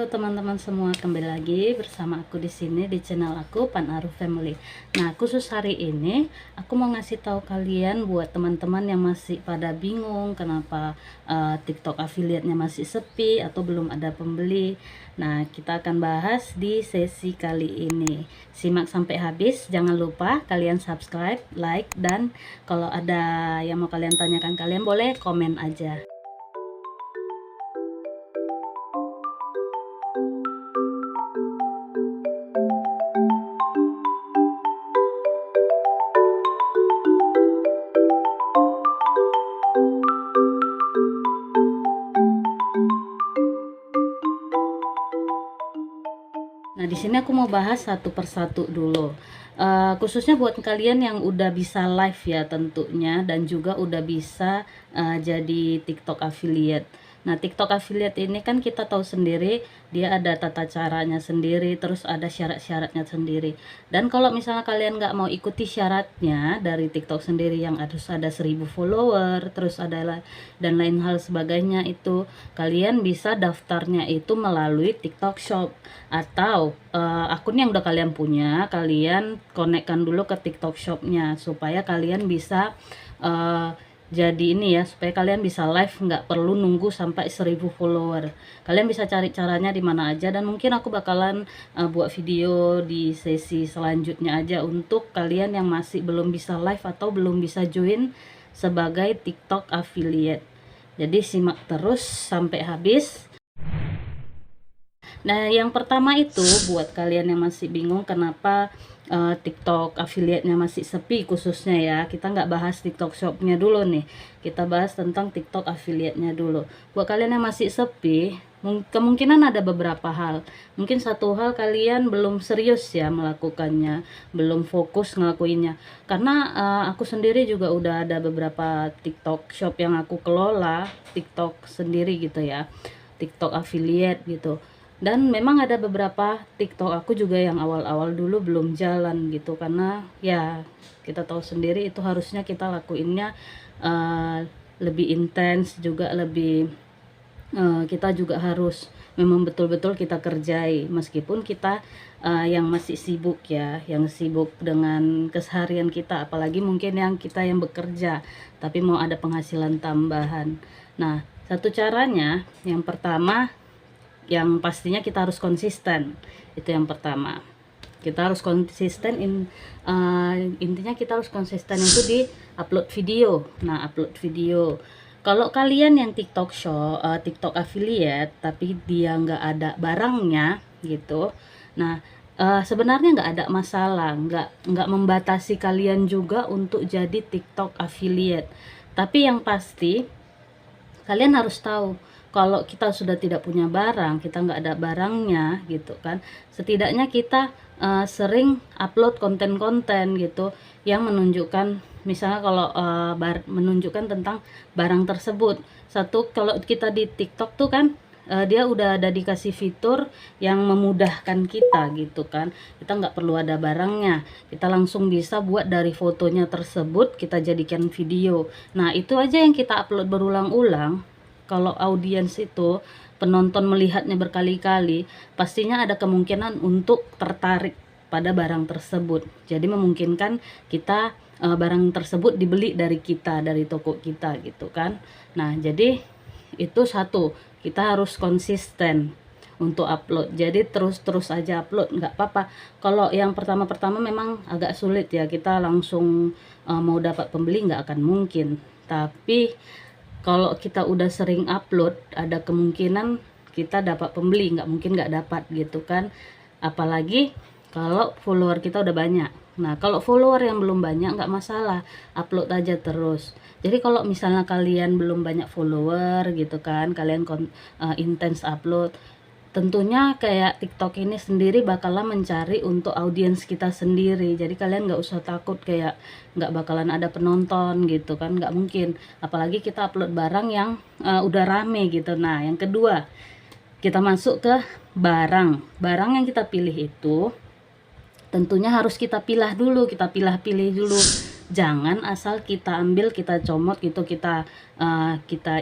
Halo teman-teman semua, kembali lagi bersama aku di sini di channel aku Pan Aru Family. Nah, khusus hari ini aku mau ngasih tahu kalian buat teman-teman yang masih pada bingung kenapa TikTok affiliate-nya masih sepi atau belum ada pembeli. Nah, kita akan bahas di sesi kali ini. Simak sampai habis, jangan lupa kalian subscribe, like, dan kalau ada yang mau kalian tanyakan kalian boleh komen aja. Nah, di sini aku mau bahas satu persatu dulu. Khususnya buat kalian yang udah bisa live ya tentunya, dan juga udah bisa jadi TikTok affiliate. Nah, TikTok affiliate ini kan kita tahu sendiri dia ada tata caranya sendiri, terus ada syarat-syaratnya sendiri. Dan kalau misalnya kalian nggak mau ikuti syaratnya dari TikTok sendiri yang harus ada 1000 follower, terus ada dan lain hal sebagainya, itu kalian bisa daftarnya itu melalui TikTok Shop atau akun yang udah kalian punya, kalian konekkan dulu ke TikTok Shopnya supaya kalian bisa jadi ini ya, supaya kalian bisa live nggak perlu nunggu sampai 1000 follower. Kalian bisa cari caranya di mana aja, dan mungkin aku bakalan buat video di sesi selanjutnya aja untuk kalian yang masih belum bisa live atau belum bisa join sebagai TikTok affiliate. Jadi simak terus sampai habis. Nah, yang pertama itu buat kalian yang masih bingung kenapa TikTok affiliate-nya masih sepi khususnya ya. Kita nggak bahas TikTok Shop-nya dulu nih. Kita bahas tentang TikTok affiliate-nya dulu. Buat kalian yang masih sepi, kemungkinan ada beberapa hal. Mungkin satu hal kalian belum serius ya melakukannya, belum fokus ngelakuinnya. Karena aku sendiri juga udah ada beberapa TikTok Shop yang aku kelola, TikTok sendiri gitu ya. TikTok affiliate gitu. Dan memang ada beberapa TikTok aku juga yang awal-awal dulu belum jalan gitu, karena ya kita tahu sendiri itu harusnya kita lakuinnya lebih intens, juga lebih kita juga harus memang betul-betul kita kerjai, meskipun kita yang masih sibuk ya, yang sibuk dengan keseharian kita, apalagi mungkin yang kita yang bekerja tapi mau ada penghasilan tambahan. Nah, satu caranya yang pertama, yang pastinya kita harus konsisten. Itu yang pertama, kita harus konsisten intinya kita harus konsisten itu di upload video. Nah, upload video, kalau kalian yang TikTok Shop, TikTok affiliate tapi dia nggak ada barangnya gitu, nah sebenarnya nggak ada masalah, nggak membatasi kalian juga untuk jadi TikTok affiliate. Tapi yang pasti kalian harus tahu, kalau kita sudah tidak punya barang, kita nggak ada barangnya gitu kan, setidaknya kita sering upload konten-konten gitu yang menunjukkan, misalnya kalau menunjukkan tentang barang tersebut. Satu, kalau kita di TikTok tuh kan dia udah ada dikasih fitur yang memudahkan kita gitu kan, kita nggak perlu ada barangnya, kita langsung bisa buat dari fotonya tersebut kita jadikan video. Nah, itu aja yang kita upload berulang-ulang. Kalau audiens itu, penonton melihatnya berkali-kali, pastinya ada kemungkinan untuk tertarik pada barang tersebut. Jadi memungkinkan kita barang tersebut dibeli dari kita, dari toko kita gitu kan. Nah, jadi itu satu, kita harus konsisten untuk upload. Jadi terus aja upload, nggak apa-apa. Kalau yang pertama-pertama memang agak sulit ya, kita langsung mau dapat pembeli nggak akan mungkin. Tapi kalau kita udah sering upload, ada kemungkinan kita dapat pembeli, nggak mungkin nggak dapat gitu kan. Apalagi kalau follower kita udah banyak. Nah, kalau follower yang belum banyak nggak masalah, upload aja terus. Jadi kalau misalnya kalian belum banyak follower gitu kan, kalian intens upload, tentunya kayak TikTok ini sendiri bakalan mencari untuk audiens kita sendiri. Jadi kalian nggak usah takut kayak nggak bakalan ada penonton gitu kan, nggak mungkin. Apalagi kita upload barang yang udah rame gitu. Nah, yang kedua, kita masuk ke barang yang kita pilih itu tentunya harus kita pilih dulu, kita pilih dulu. Jangan asal kita ambil, kita comot gitu, kita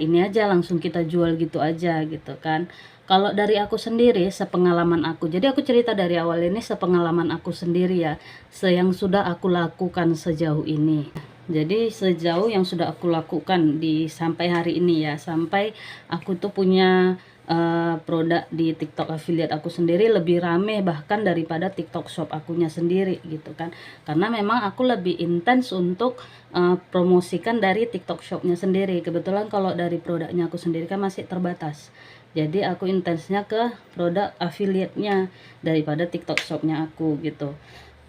ini aja langsung kita jual gitu aja gitu kan. Kalau dari aku sendiri, sepengalaman aku, jadi aku cerita dari awal ini sepengalaman aku sendiri ya, yang sudah aku lakukan sejauh ini. Jadi sejauh yang sudah aku lakukan di sampai hari ini ya, sampai aku tuh punya produk di TikTok affiliate aku sendiri lebih rame bahkan daripada TikTok shop akunya sendiri gitu kan. Karena memang aku lebih intens untuk promosikan dari TikTok shopnya sendiri. Kebetulan kalau dari produknya aku sendiri kan masih terbatas. Jadi aku intensnya ke produk affiliate-nya daripada TikTok shopnya aku gitu.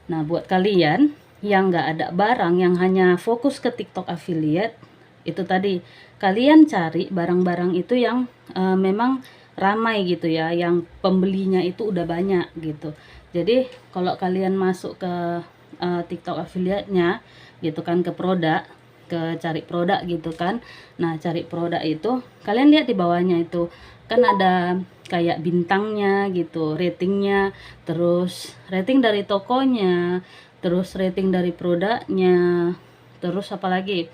Nah, buat kalian yang nggak ada barang, yang hanya fokus ke TikTok affiliate, itu tadi kalian cari barang-barang itu yang memang ramai gitu ya, yang pembelinya itu udah banyak gitu. Jadi kalau kalian masuk ke TikTok affiliate-nya gitu kan, ke produk, ke cari produk gitu kan. Nah, cari produk itu kalian lihat di bawahnya itu kan ada kayak bintangnya gitu, ratingnya, terus rating dari tokonya, terus rating dari produknya, terus apalagi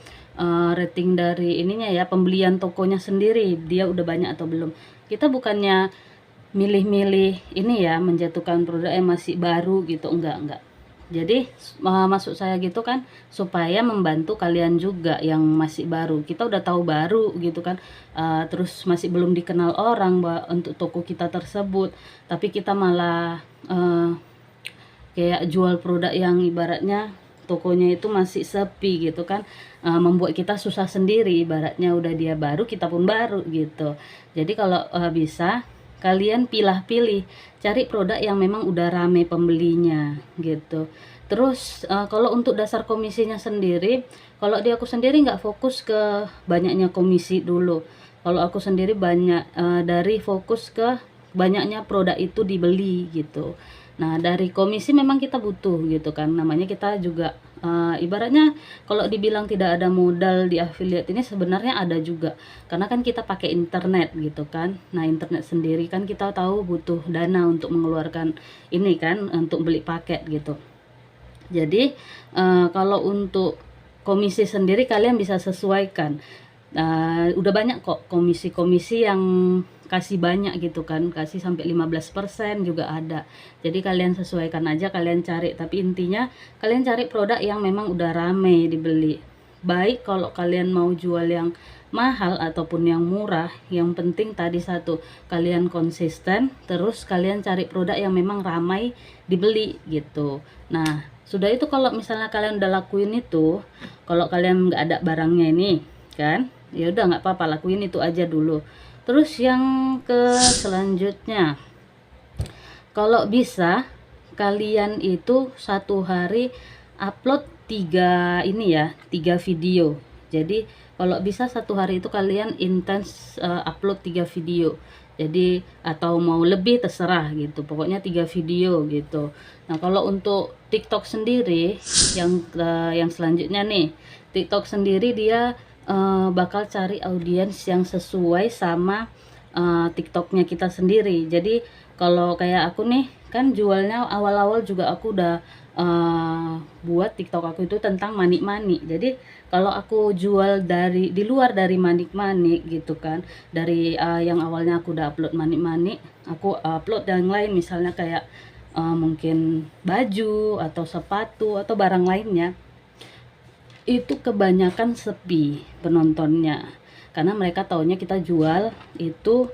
rating dari ininya ya, pembelian tokonya sendiri, dia udah banyak atau belum. Kita bukannya milih-milih ini ya, menjatuhkan produk yang masih baru gitu, enggak. Jadi maksud saya gitu kan, supaya membantu kalian juga yang masih baru. Kita udah tahu baru gitu kan, terus masih belum dikenal orang untuk toko kita tersebut, tapi kita malah kayak jual produk yang ibaratnya tokonya itu masih sepi gitu kan, membuat kita susah sendiri. Ibaratnya udah dia baru, kita pun baru gitu. Jadi kalau bisa kalian pilih cari produk yang memang udah rame pembelinya gitu. Terus kalau untuk dasar komisinya sendiri, kalau di aku sendiri nggak fokus ke banyaknya komisi dulu. Kalau aku sendiri banyak dari fokus ke banyaknya produk itu dibeli gitu. Nah, dari komisi memang kita butuh gitu kan, namanya kita juga ibaratnya kalau dibilang tidak ada modal di affiliate ini sebenarnya ada juga, karena kan kita pakai internet gitu kan. Nah, internet sendiri kan kita tahu butuh dana untuk mengeluarkan ini kan, untuk beli paket gitu. Jadi kalau untuk komisi sendiri kalian bisa sesuaikan. Udah banyak kok komisi-komisi yang kasih banyak gitu kan, kasih sampai 15% juga ada. Jadi kalian sesuaikan aja, kalian cari, tapi intinya kalian cari produk yang memang udah rame dibeli. Baik kalau kalian mau jual yang mahal ataupun yang murah, yang penting tadi satu, kalian konsisten, terus kalian cari produk yang memang ramai dibeli gitu. Nah, sudah itu kalau misalnya kalian udah lakuin itu, kalau kalian nggak ada barangnya ini kan, ya udah nggak apa-apa, lakuin itu aja dulu. Terus yang ke selanjutnya, kalau bisa kalian itu satu hari upload 3 video. Jadi kalau bisa satu hari itu kalian intens upload 3 video. Jadi atau mau lebih terserah gitu, pokoknya 3 video gitu. Nah, kalau untuk TikTok sendiri yang selanjutnya nih, TikTok sendiri dia bakal cari audiens yang sesuai sama TikToknya kita sendiri. Jadi kalau kayak aku nih kan jualnya awal-awal juga aku udah buat TikTok aku itu tentang manik-manik. Jadi kalau aku jual dari di luar dari manik-manik gitu kan, dari yang awalnya aku udah upload manik-manik, aku upload yang lain misalnya kayak mungkin baju atau sepatu atau barang lainnya, itu kebanyakan sepi penontonnya, karena mereka taunya kita jual itu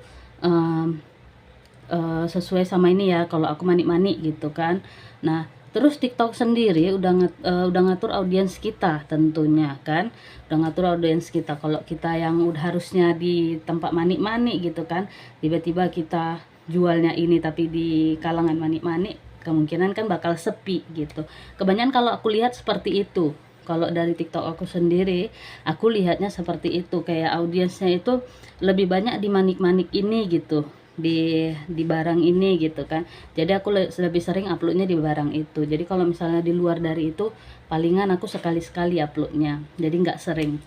sesuai sama ini ya, kalau aku manik-manik gitu kan. Nah, terus TikTok sendiri udah ngatur audiens kita tentunya kan, udah ngatur audiens kita. Kalau kita yang udah harusnya di tempat manik-manik gitu kan, tiba-tiba kita jualnya ini tapi di kalangan manik-manik, kemungkinan kan bakal sepi gitu. Kebanyakan kalau aku lihat seperti itu. Kalau dari TikTok aku sendiri, aku lihatnya seperti itu, kayak audiensnya itu lebih banyak di manik-manik ini gitu, di barang ini gitu kan. Jadi aku lebih sering uploadnya di barang itu. Jadi kalau misalnya di luar dari itu, palingan aku sekali-sekali uploadnya, jadi nggak sering.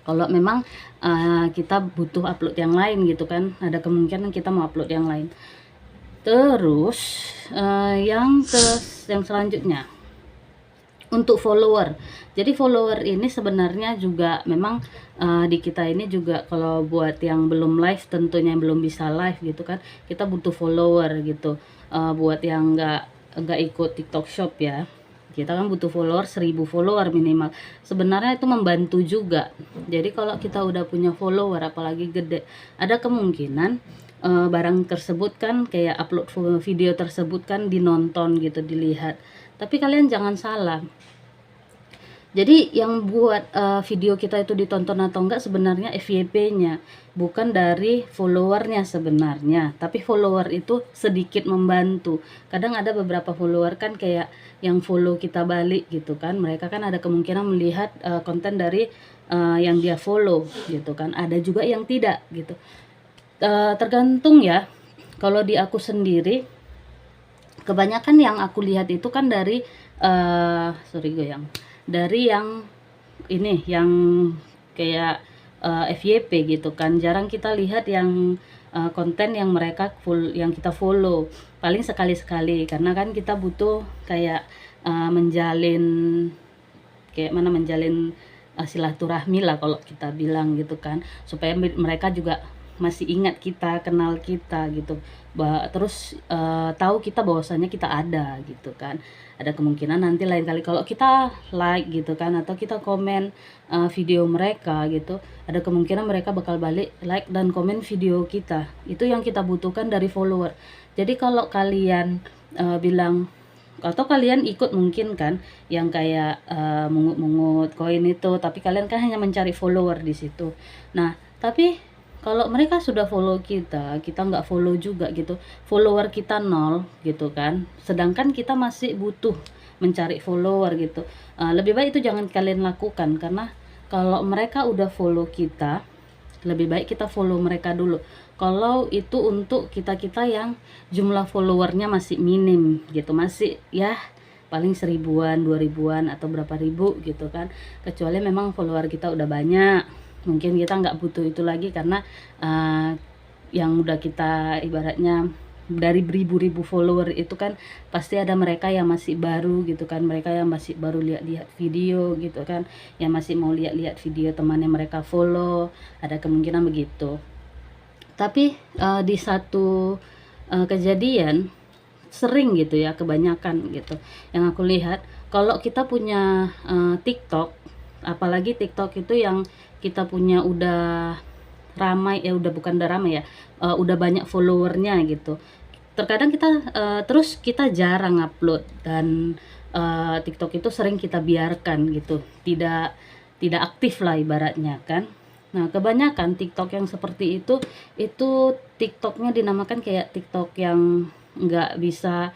Kalau memang kita butuh upload yang lain gitu kan, ada kemungkinan kita mau upload yang lain. Terus yang selanjutnya, untuk follower. Jadi follower ini sebenarnya juga memang di kita ini juga kalau buat yang belum live, tentunya yang belum bisa live gitu kan, kita butuh follower gitu. Buat yang nggak ikut TikTok Shop ya, kita kan butuh follower 1000 follower minimal. Sebenarnya itu membantu juga. Jadi kalau kita udah punya follower apalagi gede, ada kemungkinan barang tersebut kan, kayak upload video tersebut kan dinonton gitu, dilihat. Tapi kalian jangan salah, jadi yang buat video kita itu ditonton atau enggak sebenarnya FYP-nya, bukan dari followernya sebenarnya. Tapi follower itu sedikit membantu. Kadang ada beberapa follower kan kayak yang follow kita balik gitu kan, mereka kan ada kemungkinan melihat konten dari yang dia follow gitu kan. Ada juga yang tidak gitu. Tergantung ya. Kalau di aku sendiri, kebanyakan yang aku lihat itu kan dari sorry goyang, dari yang ini, yang kayak FYP gitu kan. Jarang kita lihat yang konten yang mereka yang kita follow, paling sekali-sekali, karena kan kita butuh kayak menjalin, kayak mana, menjalin silaturahmi lah kalau kita bilang gitu kan, supaya mereka juga masih ingat kita, kenal kita gitu, terus tahu kita bahwasanya kita ada gitu kan. Ada kemungkinan nanti lain kali kalau kita like gitu kan, atau kita komen video mereka gitu, ada kemungkinan mereka bakal balik like dan komen video kita. Itu yang kita butuhkan dari follower. Jadi kalau kalian bilang, atau kalian ikut mungkin kan yang kayak mungut-mungut koin itu, tapi kalian kan hanya mencari follower di situ. Nah, tapi kalau mereka sudah follow kita, kita nggak follow juga gitu, follower kita 0 gitu kan, sedangkan kita masih butuh mencari follower gitu. Lebih baik itu jangan kalian lakukan, karena kalau mereka udah follow kita, lebih baik kita follow mereka dulu. Kalau itu untuk kita-kita yang jumlah followernya masih minim gitu, masih ya paling 1000-an, 2000-an atau berapa ribu gitu kan. Kecuali memang follower kita udah banyak, mungkin kita nggak butuh itu lagi, karena yang udah kita ibaratnya dari beribu-ribu follower itu kan pasti ada mereka yang masih baru gitu kan, mereka yang masih baru lihat-lihat video gitu kan, yang masih mau lihat-lihat video temannya mereka follow, ada kemungkinan begitu. Tapi di satu kejadian sering gitu ya, kebanyakan gitu yang aku lihat, kalau kita punya TikTok, apalagi TikTok itu yang kita punya udah ramai ya, udah bukan udah ramai ya, udah banyak followernya gitu. Terkadang kita terus kita jarang upload, dan TikTok itu sering kita biarkan gitu, tidak aktif lah ibaratnya kan. Nah, kebanyakan TikTok yang seperti itu TikToknya dinamakan kayak TikTok yang nggak bisa,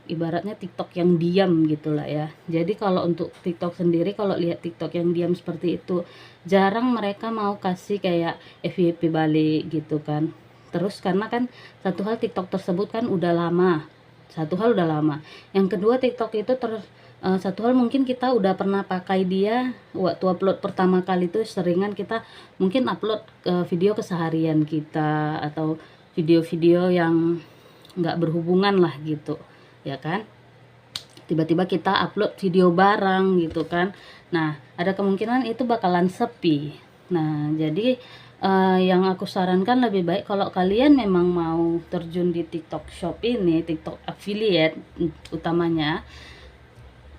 ibaratnya TikTok yang diam gitulah ya. Jadi kalau untuk TikTok sendiri, kalau lihat TikTok yang diam seperti itu, jarang mereka mau kasih kayak FYP balik gitu kan. Terus karena kan satu hal, TikTok tersebut kan udah lama. Satu hal udah lama. Yang kedua, TikTok itu satu hal, mungkin kita udah pernah pakai dia waktu upload pertama kali itu, seringan kita mungkin upload video keseharian kita, atau video-video yang nggak berhubungan lah gitu ya kan. Tiba-tiba kita upload video bareng gitu kan, nah ada kemungkinan itu bakalan sepi. Nah, jadi yang aku sarankan, lebih baik kalau kalian memang mau terjun di TikTok Shop ini, TikTok affiliate utamanya,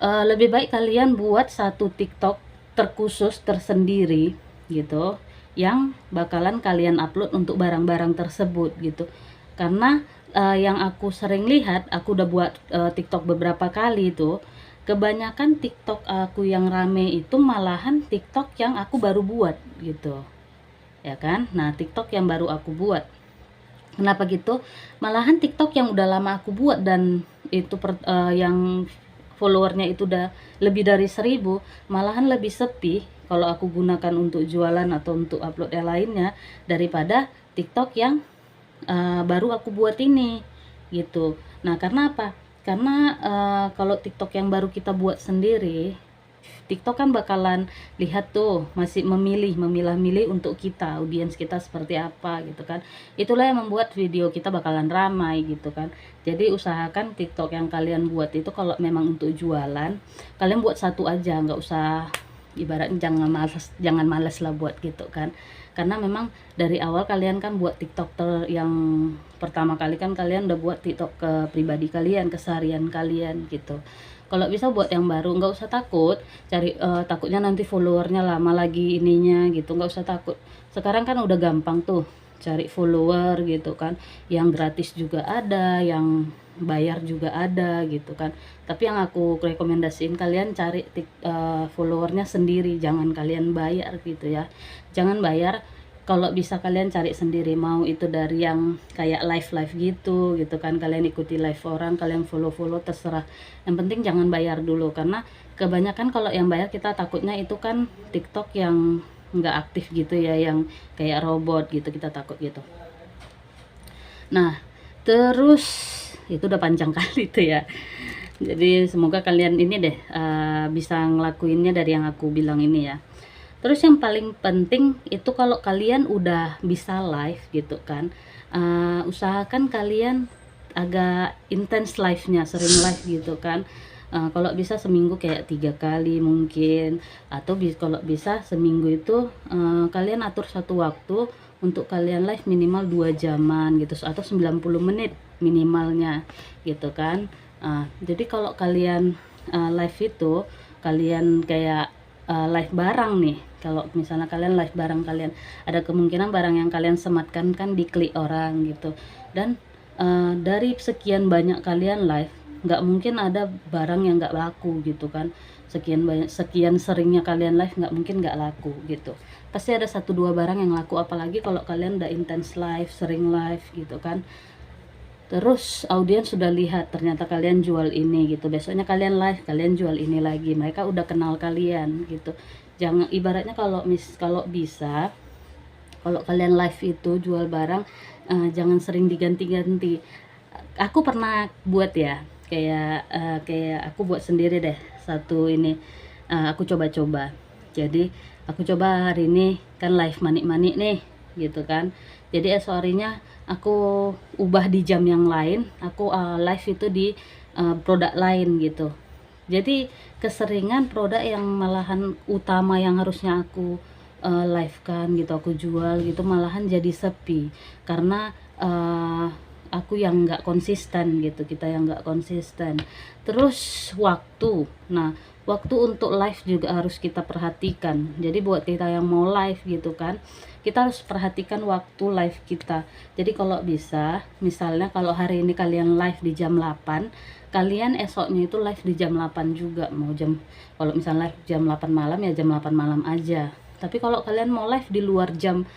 lebih baik kalian buat satu TikTok terkhusus tersendiri gitu, yang bakalan kalian upload untuk barang-barang tersebut gitu. Karena yang aku sering lihat, aku udah buat TikTok beberapa kali itu, kebanyakan TikTok aku yang rame itu malahan TikTok yang aku baru buat gitu ya kan. Nah, TikTok yang baru aku buat, kenapa gitu, malahan TikTok yang udah lama aku buat dan itu yang followernya itu udah lebih dari 1000, malahan lebih sepi kalau aku gunakan untuk jualan atau untuk upload yang lainnya, daripada TikTok yang baru aku buat ini gitu. Nah, karena apa? Karena kalau TikTok yang baru kita buat sendiri, TikTok kan bakalan lihat tuh, masih memilah-milih untuk kita, audiens kita seperti apa gitu kan. Itulah yang membuat video kita bakalan ramai gitu kan. Jadi usahakan TikTok yang kalian buat itu kalau memang untuk jualan, kalian buat satu aja, nggak usah, ibaratnya jangan malas lah buat gitu kan. Karena memang dari awal kalian kan buat TikTok yang pertama kali kan kalian udah buat TikTok ke pribadi kalian, keseharian kalian gitu. Kalau bisa buat yang baru, nggak usah takut takutnya nanti followernya lama lagi ininya gitu, nggak usah takut. Sekarang kan udah gampang tuh cari follower gitu kan, yang gratis juga ada, yang bayar juga ada gitu kan. Tapi yang aku rekomendasiin kalian cari followernya sendiri, jangan kalian bayar gitu ya, jangan bayar. Kalau bisa kalian cari sendiri, mau itu dari yang kayak live gitu kan, kalian ikuti live orang, kalian follow terserah, yang penting jangan bayar dulu. Karena kebanyakan kalau yang bayar kita takutnya itu kan TikTok yang nggak aktif gitu ya, yang kayak robot gitu, kita takut gitu. Nah terus itu udah panjang kali itu ya. Jadi semoga kalian ini deh bisa ngelakuinnya dari yang aku bilang ini ya. Terus yang paling penting itu kalau kalian udah bisa live gitu kan, usahakan kalian agak intens live-nya, sering live gitu kan. Kalau bisa seminggu kayak 3 kali mungkin, atau kalau bisa seminggu itu kalian atur satu waktu untuk kalian live minimal 2 jaman gitu, atau 90 menit minimalnya gitu kan. Jadi kalau kalian live itu, kalian kayak live barang nih, kalau misalnya kalian live barang, kalian ada kemungkinan barang yang kalian sematkan kan diklik orang gitu. Dan dari sekian banyak kalian live, nggak mungkin ada barang yang nggak laku gitu kan. Sekian seringnya kalian live, nggak mungkin nggak laku gitu, pasti ada 1-2 barang yang laku. Apalagi kalau kalian udah intens live, sering live gitu kan. Terus audiens sudah lihat ternyata kalian jual ini gitu, besoknya kalian live, kalian jual ini lagi, mereka udah kenal kalian gitu. Jangan, ibaratnya kalau bisa, kalau kalian live itu jual barang, jangan sering diganti-ganti. Aku pernah buat ya, kayak aku buat sendiri deh satu ini, aku coba-coba. Jadi aku coba hari ini kan live manik-manik nih gitu kan. Jadi esok harinya aku ubah di jam yang lain, aku live itu di produk lain gitu. Jadi keseringan produk yang malahan utama yang harusnya aku live kan gitu, aku jual gitu, malahan jadi sepi karena aku yang nggak konsisten gitu, kita yang nggak konsisten. Terus waktu untuk live juga harus kita perhatikan. Jadi buat kita yang mau live gitu kan, kita harus perhatikan waktu live kita. Jadi kalau bisa, misalnya kalau hari ini kalian live di jam 8, kalian esoknya itu live di jam 8 juga. Kalau misalnya live jam 8 malam ya jam 8 malam aja. Tapi kalau kalian mau live di luar jam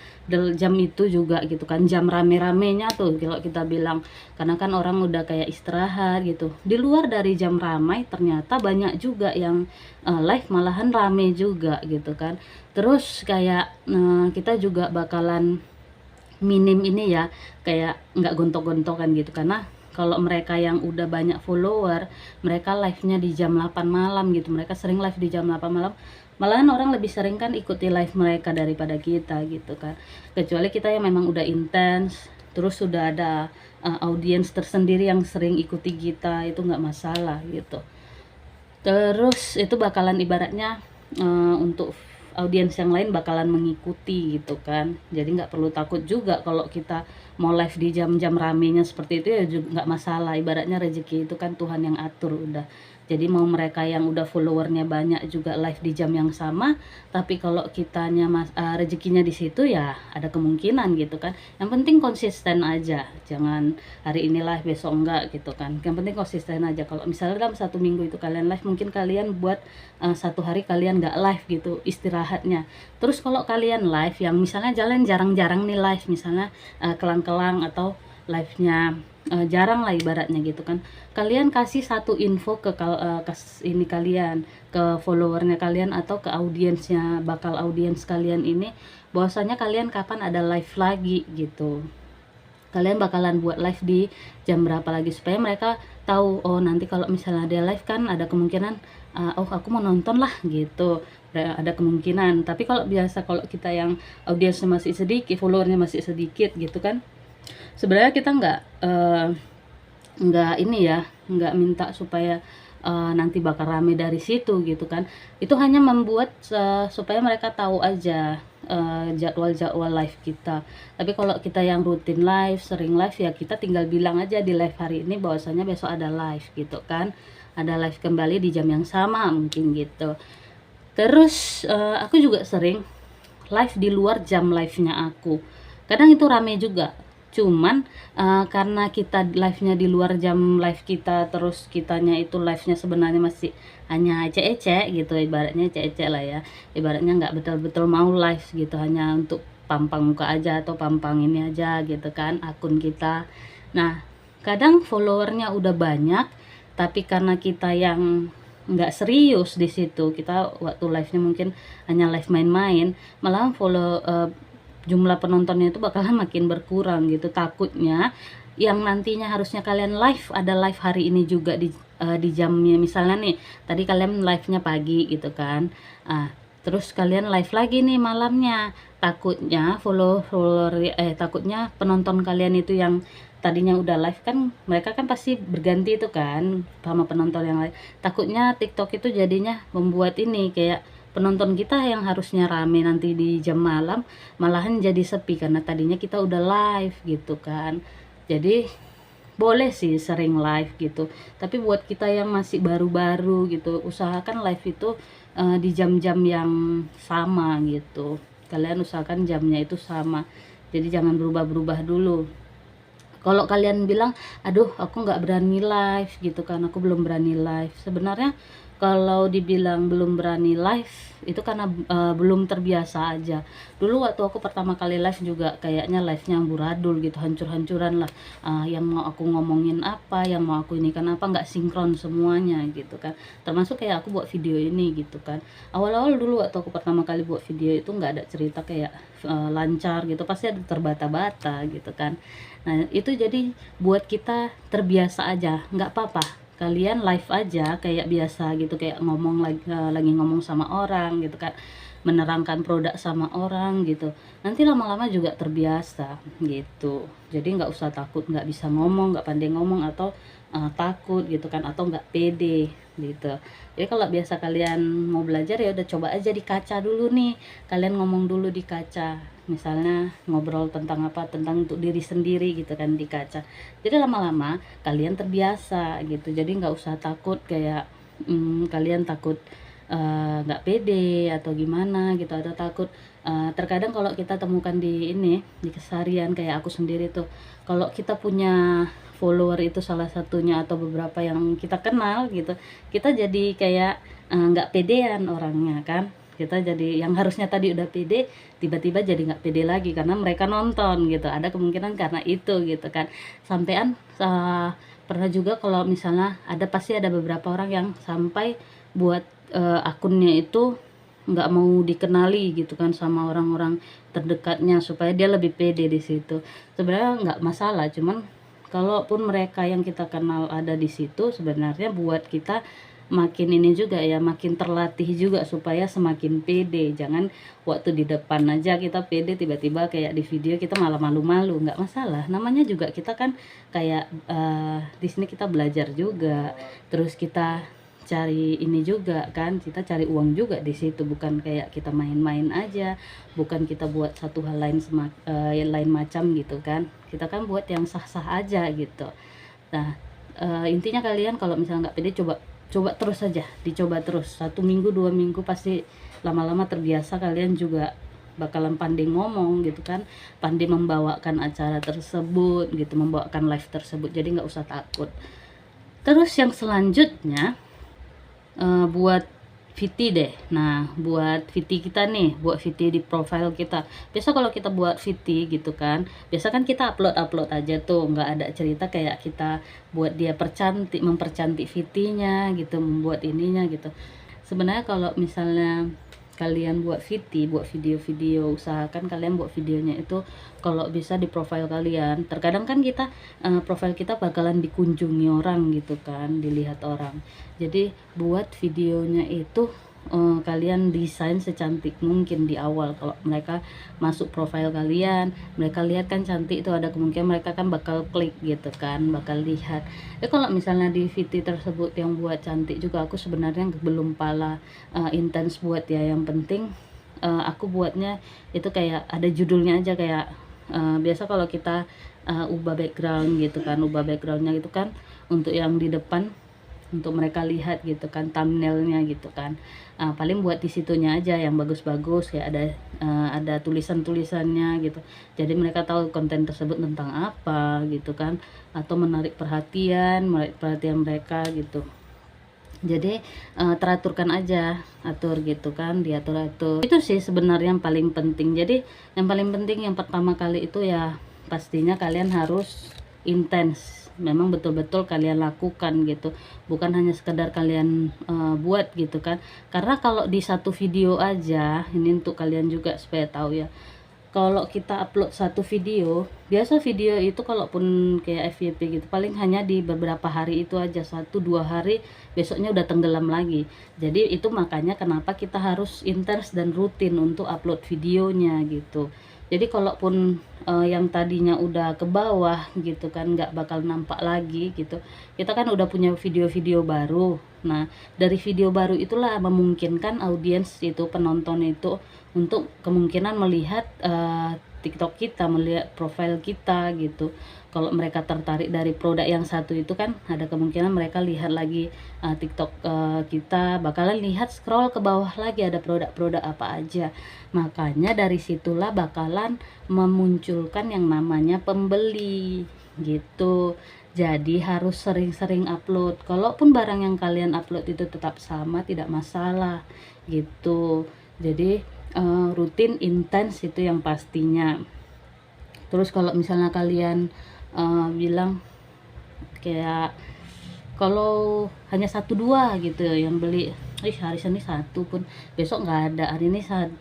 itu juga gitu kan, jam rame-ramenya tuh kalau kita bilang, karena kan orang udah kayak istirahat gitu, di luar dari jam ramai ternyata banyak juga yang live malahan rame juga gitu kan. Terus kayak kita juga bakalan minim ini ya, kayak nggak gontok-gontokan gitu. Karena kalau mereka yang udah banyak follower, mereka live-nya di jam 8 malam gitu, mereka sering live di jam 8 malam, malahan orang lebih sering kan ikuti live mereka daripada kita gitu kan. Kecuali kita yang memang udah intens, terus sudah ada audiens tersendiri yang sering ikuti kita, itu nggak masalah gitu. Terus itu bakalan ibaratnya untuk audiens yang lain bakalan mengikuti gitu kan. Jadi nggak perlu takut juga kalau kita mau live di jam-jam ramenya seperti itu, ya juga nggak masalah. Ibaratnya rezeki itu kan Tuhan yang atur udah. Jadi mau mereka yang udah followernya banyak juga live di jam yang sama, tapi kalau kitanya rezekinya di situ, ya ada kemungkinan gitu kan. Yang penting konsisten aja, jangan hari ini live besok enggak gitu kan. Yang penting konsisten aja. Kalau misalnya dalam 1 minggu itu kalian live, mungkin kalian buat 1 hari kalian nggak live gitu, istirahatnya. Terus kalau kalian live yang misalnya jalan jarang-jarang nih live, misalnya kelang-kelang atau live-nya jarang lah ibaratnya gitu kan, kalian kasih satu info ke ini kalian, ke followernya kalian atau ke audiensnya, bakal audiens kalian ini, bahwasanya kalian kapan ada live lagi gitu, kalian bakalan buat live di jam berapa lagi, supaya mereka tahu, oh nanti kalau misalnya dia live kan ada kemungkinan oh aku mau nonton lah gitu, ada kemungkinan. Tapi kalau biasa, kalau kita yang audiensnya masih sedikit, followernya masih sedikit gitu kan, sebenarnya kita nggak ini ya, nggak minta supaya nanti bakal rame dari situ gitu kan. Itu hanya membuat supaya mereka tahu aja jadwal-jadwal live kita. Tapi kalau kita yang rutin live, sering live, ya kita tinggal bilang aja di live hari ini bahwasanya besok ada live gitu kan, ada live kembali di jam yang sama mungkin gitu. Terus aku juga sering live di luar jam live-nya aku. Kadang itu rame juga. Cuman karena kita live-nya di luar jam live kita, terus kitanya itu live-nya sebenarnya masih hanya ecek-ecek gitu, ibaratnya ecek-ecek lah ya. Ibaratnya nggak betul-betul mau live gitu, hanya untuk pampang muka aja atau pampang ini aja gitu kan akun kita. Nah, kadang followernya udah banyak, tapi karena kita yang nggak serius di situ, kita waktu live-nya mungkin hanya live main-main, malah jumlah penontonnya itu bakalan makin berkurang gitu. Takutnya yang nantinya harusnya kalian live, ada live hari ini juga di jamnya, misalnya nih tadi kalian live-nya pagi gitu kan, terus kalian live lagi nih malamnya, takutnya takutnya penonton kalian itu yang tadinya udah live kan, mereka kan pasti berganti itu kan sama penonton yang lain. Takutnya TikTok itu jadinya membuat ini kayak penonton kita yang harusnya rame nanti di jam malam malahan jadi sepi karena tadinya kita udah live gitu kan. Jadi boleh sih sering live gitu, tapi buat kita yang masih baru-baru gitu, usahakan live itu di jam-jam yang sama gitu. Kalian usahakan jamnya itu sama, jadi jangan berubah-berubah dulu. Kalau kalian bilang, aduh aku nggak berani live gitu kan, aku belum berani live. Sebenarnya kalau dibilang belum berani live, itu karena belum terbiasa aja. Dulu waktu aku pertama kali live juga kayaknya live-nya amburadul gitu, hancur-hancuran lah. Yang mau aku ngomongin apa, yang mau aku ini kan apa, nggak sinkron semuanya gitu kan. Termasuk kayak aku buat video ini gitu kan. Awal-awal dulu waktu aku pertama kali buat video itu nggak ada cerita kayak lancar gitu, pasti ada terbata-bata gitu kan. Nah itu jadi buat kita terbiasa aja, nggak apa-apa kalian live aja kayak biasa gitu, kayak ngomong lagi ngomong sama orang gitu kan, menerangkan produk sama orang gitu. Nanti lama-lama juga terbiasa gitu. Jadi nggak usah takut nggak bisa ngomong, nggak pandai ngomong, atau takut gitu kan, atau nggak pede gitu. Jadi kalau biasa kalian mau belajar, ya udah coba aja di kaca dulu nih, kalian ngomong dulu di kaca, misalnya ngobrol tentang apa, tentang untuk diri sendiri gitu kan di kaca. Jadi lama-lama kalian terbiasa gitu, jadi nggak usah takut kayak kalian takut nggak pede atau gimana gitu, atau takut terkadang kalau kita temukan di ini, di keseharian kayak aku sendiri tuh, kalau kita punya follower itu salah satunya atau beberapa yang kita kenal gitu, kita jadi kayak nggak pedean orangnya kan. Kita jadi yang harusnya tadi udah pede, tiba-tiba jadi nggak pede lagi karena mereka nonton gitu. Ada kemungkinan karena itu gitu kan. Sampean pernah juga kalau misalnya pasti ada beberapa orang yang sampai buat akunnya itu nggak mau dikenali gitu kan sama orang-orang terdekatnya supaya dia lebih pede di situ. Sebenarnya nggak masalah, cuman kalaupun mereka yang kita kenal ada di situ, sebenarnya buat kita makin ini juga ya, makin terlatih juga supaya semakin pede. Jangan waktu di depan aja kita pede, tiba-tiba kayak di video kita malah malu-malu. Nggak masalah, namanya juga kita kan kayak di sini kita belajar juga, terus kita cari ini juga kan, kita cari uang juga di situ, bukan kayak kita main-main aja, bukan kita buat satu hal lain lain macam gitu kan. Kita kan buat yang sah-sah aja gitu. Nah intinya kalian kalau misalnya nggak pede, coba terus aja, dicoba terus 1 minggu 2 minggu, pasti lama-lama terbiasa, kalian juga bakalan pandai ngomong gitu kan, pandai membawakan acara tersebut gitu, membawakan live tersebut, jadi nggak usah takut. Terus yang selanjutnya buat VT deh. Nah buat VT kita nih, buat VT di profile kita. Biasa kalau kita buat VT gitu kan, biasa kan kita upload aja tuh, nggak ada cerita kayak kita buat dia mempercantik VT-nya gitu, membuat ininya gitu. Sebenarnya kalau misalnya kalian buat video-video, usahakan kalian buat videonya itu kalau bisa di profile kalian. Terkadang kan kita profile kita bakalan dikunjungi orang gitu kan, dilihat orang. Jadi buat videonya itu kalian desain secantik mungkin di awal. Kalau mereka masuk profile kalian, mereka lihat kan cantik, itu ada kemungkinan mereka kan bakal klik gitu kan, bakal lihat. Kalau misalnya di VT tersebut yang buat cantik juga, aku sebenarnya belum pala intens buat ya. Yang penting aku buatnya itu kayak ada judulnya aja, kayak biasa kalau kita ubah background gitu kan, ubah backgroundnya gitu kan untuk yang di depan, untuk mereka lihat gitu kan, thumbnailnya gitu kan. Paling buat di situnya aja yang bagus-bagus, kayak ada tulisan-tulisannya gitu, jadi mereka tahu konten tersebut tentang apa gitu kan, atau menarik perhatian mereka gitu. Jadi teraturkan aja, atur gitu kan, diatur-atur. Itu sih sebenarnya yang paling penting. Jadi yang paling penting yang pertama kali itu ya pastinya kalian harus intens, memang betul-betul kalian lakukan gitu, bukan hanya sekedar kalian buat gitu kan. Karena kalau di satu video aja, ini untuk kalian juga supaya tahu ya, kalau kita upload satu video, biasa video itu kalaupun kayak FYP gitu paling hanya di beberapa hari itu aja, 1-2 hari, besoknya udah tenggelam lagi. Jadi itu makanya kenapa kita harus intens dan rutin untuk upload videonya gitu. Jadi kalaupun yang tadinya udah ke bawah gitu kan, nggak bakal nampak lagi gitu, kita kan udah punya video-video baru. Nah dari video baru itulah memungkinkan audiens itu, penonton itu, untuk kemungkinan melihat TikTok kita, melihat profil kita gitu. Kalau mereka tertarik dari produk yang satu itu kan ada kemungkinan mereka lihat lagi TikTok kita, bakalan lihat scroll ke bawah lagi ada produk-produk apa aja. Makanya dari situlah bakalan memunculkan yang namanya pembeli gitu. Jadi harus sering-sering upload. Kalaupun barang yang kalian upload itu tetap sama, tidak masalah gitu. Jadi rutin, intens itu yang pastinya. Terus kalau misalnya kalian bilang kayak kalau hanya 1-2 gitu yang beli, hari ini satu pun besok nggak ada, hari ini 1-2,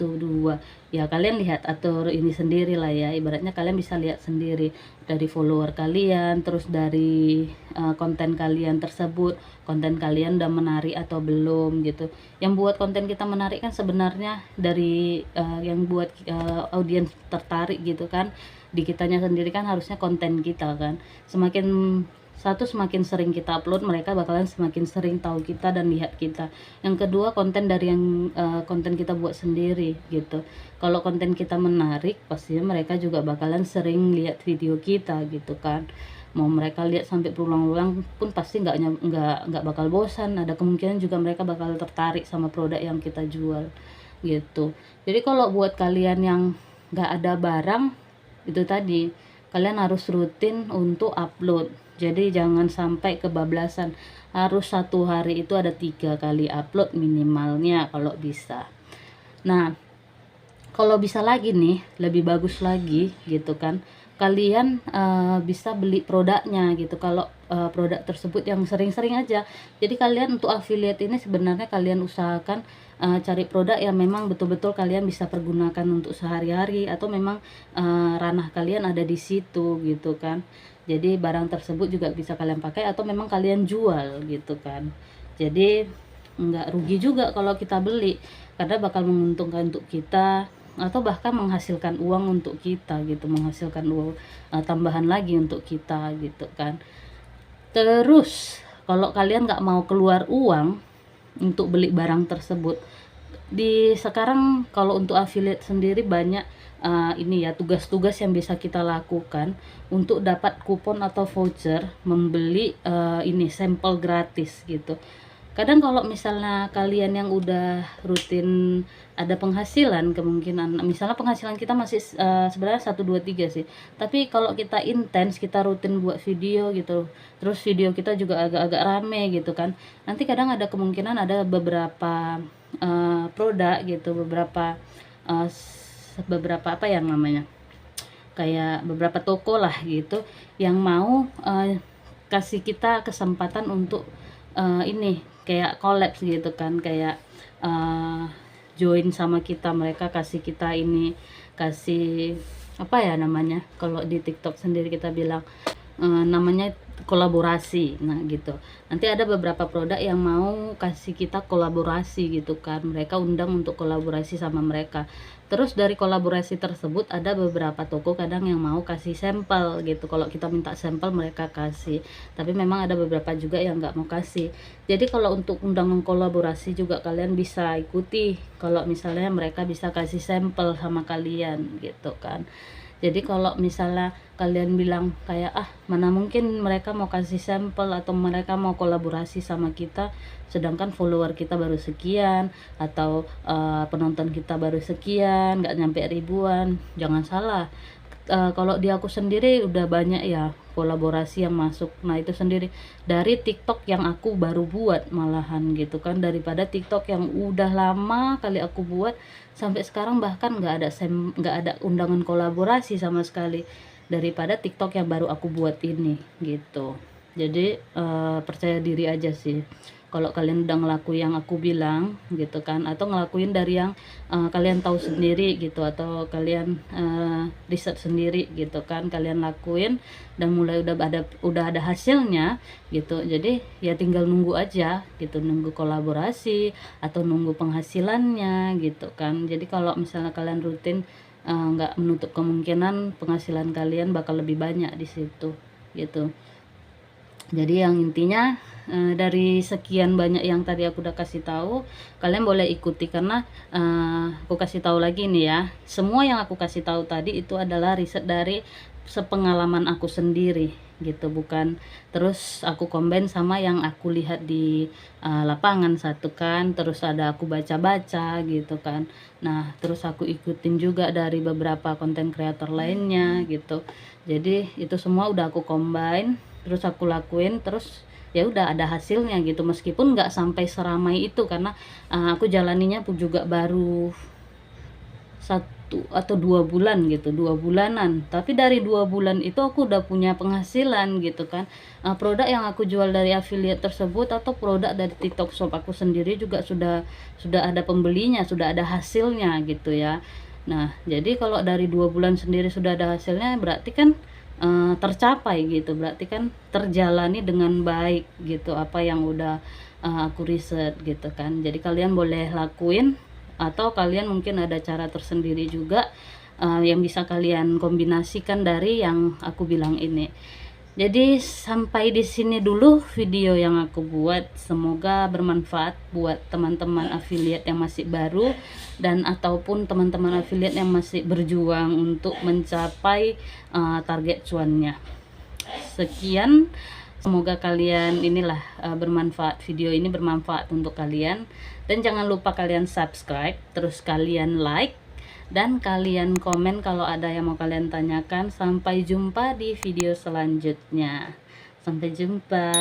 ya kalian lihat atur ini sendiri lah ya. Ibaratnya kalian bisa lihat sendiri dari follower kalian, terus dari konten kalian tersebut, konten kalian udah menarik atau belum gitu. Yang buat konten kita menarik kan sebenarnya dari yang buat audiens tertarik gitu kan, di kitanya sendiri kan harusnya konten kita kan. Semakin sering kita upload, mereka bakalan semakin sering tahu kita dan lihat kita. Yang kedua, konten dari yang konten kita buat sendiri gitu. Kalau konten kita menarik, pastinya mereka juga bakalan sering lihat video kita gitu kan. Mau mereka lihat sampai berulang-ulang pun pasti nggak bakal bosan. Ada kemungkinan juga mereka bakal tertarik sama produk yang kita jual gitu. Jadi kalau buat kalian yang nggak ada barang, itu tadi kalian harus rutin untuk upload. Jadi jangan sampai kebablasan, harus 1 hari itu ada 3 kali upload minimalnya kalau bisa. Nah kalau bisa lagi nih, lebih bagus lagi gitu kan, kalian bisa beli produknya gitu. Kalau produk tersebut yang sering-sering aja, jadi kalian untuk affiliate ini sebenarnya kalian usahakan cari produk yang memang betul-betul kalian bisa pergunakan untuk sehari-hari, atau memang ranah kalian ada di situ gitu kan. Jadi barang tersebut juga bisa kalian pakai atau memang kalian jual gitu kan. Jadi nggak rugi juga kalau kita beli, karena bakal menguntungkan untuk kita, atau bahkan menghasilkan uang untuk kita gitu, menghasilkan uang tambahan lagi untuk kita gitu kan. Terus kalau kalian nggak mau keluar uang untuk beli barang tersebut, di sekarang kalau untuk affiliate sendiri banyak ini ya, tugas-tugas yang bisa kita lakukan untuk dapat kupon atau voucher membeli ini sampel gratis gitu. Kadang kalau misalnya kalian yang udah rutin ada penghasilan, kemungkinan misalnya penghasilan kita masih sebenarnya 1, 2, 3 sih, tapi kalau kita intens, kita rutin buat video gitu, terus video kita juga agak-agak rame gitu kan, nanti kadang ada kemungkinan ada beberapa produk gitu, beberapa apa yang namanya, kayak beberapa toko lah gitu, yang mau kasih kita kesempatan untuk ini kayak collabs gitu kan, kayak join sama kita, mereka kasih kita ini, kasih apa ya namanya, kalau di TikTok sendiri kita bilang namanya kolaborasi. Nah gitu, nanti ada beberapa produk yang mau kasih kita kolaborasi gitu kan, mereka undang untuk kolaborasi sama mereka. Terus dari kolaborasi tersebut ada beberapa toko kadang yang mau kasih sampel gitu, kalau kita minta sampel mereka kasih, tapi memang ada beberapa juga yang nggak mau kasih. Jadi kalau untuk undangan kolaborasi juga kalian bisa ikuti, kalau misalnya mereka bisa kasih sampel sama kalian gitu kan. Jadi kalau misalnya kalian bilang kayak mana mungkin mereka mau kasih sampel atau mereka mau kolaborasi sama kita, sedangkan follower kita baru sekian atau penonton kita baru sekian, nggak nyampe ribuan. Jangan salah, kalau di aku sendiri udah banyak ya kolaborasi yang masuk. Nah itu sendiri dari TikTok yang aku baru buat malahan gitu kan, daripada TikTok yang udah lama kali aku buat sampai sekarang bahkan nggak ada undangan kolaborasi sama sekali, daripada TikTok yang baru aku buat ini gitu. Jadi percaya diri aja sih kalau kalian udah ngelakuin yang aku bilang gitu kan, atau ngelakuin dari yang kalian tahu sendiri gitu, atau kalian riset sendiri gitu kan, kalian lakuin dan mulai udah ada hasilnya gitu. Jadi ya tinggal nunggu aja gitu, nunggu kolaborasi atau nunggu penghasilannya gitu kan. Jadi kalau misalnya kalian rutin, nggak menutup kemungkinan penghasilan kalian bakal lebih banyak di situ gitu. Jadi yang intinya dari sekian banyak yang tadi aku udah kasih tahu, kalian boleh ikuti, karena aku kasih tahu lagi nih ya, semua yang aku kasih tahu tadi itu adalah riset dari sepengalaman aku sendiri gitu, bukan terus aku combine sama yang aku lihat di lapangan satu kan, terus ada aku baca-baca gitu kan. Nah terus aku ikutin juga dari beberapa konten kreator lainnya gitu. Jadi itu semua udah aku combine, terus aku lakuin, terus ya udah ada hasilnya gitu, meskipun nggak sampai seramai itu karena aku jalaninya pun juga baru 1 atau 2 bulan gitu, 2 bulanan, tapi dari 2 bulan itu aku udah punya penghasilan gitu kan. Produk yang aku jual dari affiliate tersebut atau produk dari TikTok Shop aku sendiri juga sudah ada pembelinya, sudah ada hasilnya gitu ya. Nah jadi kalau dari 2 bulan sendiri sudah ada hasilnya, berarti kan tercapai gitu, berarti kan terjalani dengan baik gitu apa yang udah aku riset gitu kan. Jadi kalian boleh lakuin, atau kalian mungkin ada cara tersendiri juga yang bisa kalian kombinasikan dari yang aku bilang ini. Jadi sampai di sini dulu video yang aku buat, semoga bermanfaat buat teman-teman affiliate yang masih baru dan ataupun teman-teman affiliate yang masih berjuang untuk mencapai target cuannya. Sekian, semoga kalian inilah bermanfaat, video ini bermanfaat untuk kalian, dan jangan lupa kalian subscribe, terus kalian like, dan kalian komen kalau ada yang mau kalian tanyakan. Sampai jumpa di video selanjutnya. Sampai jumpa.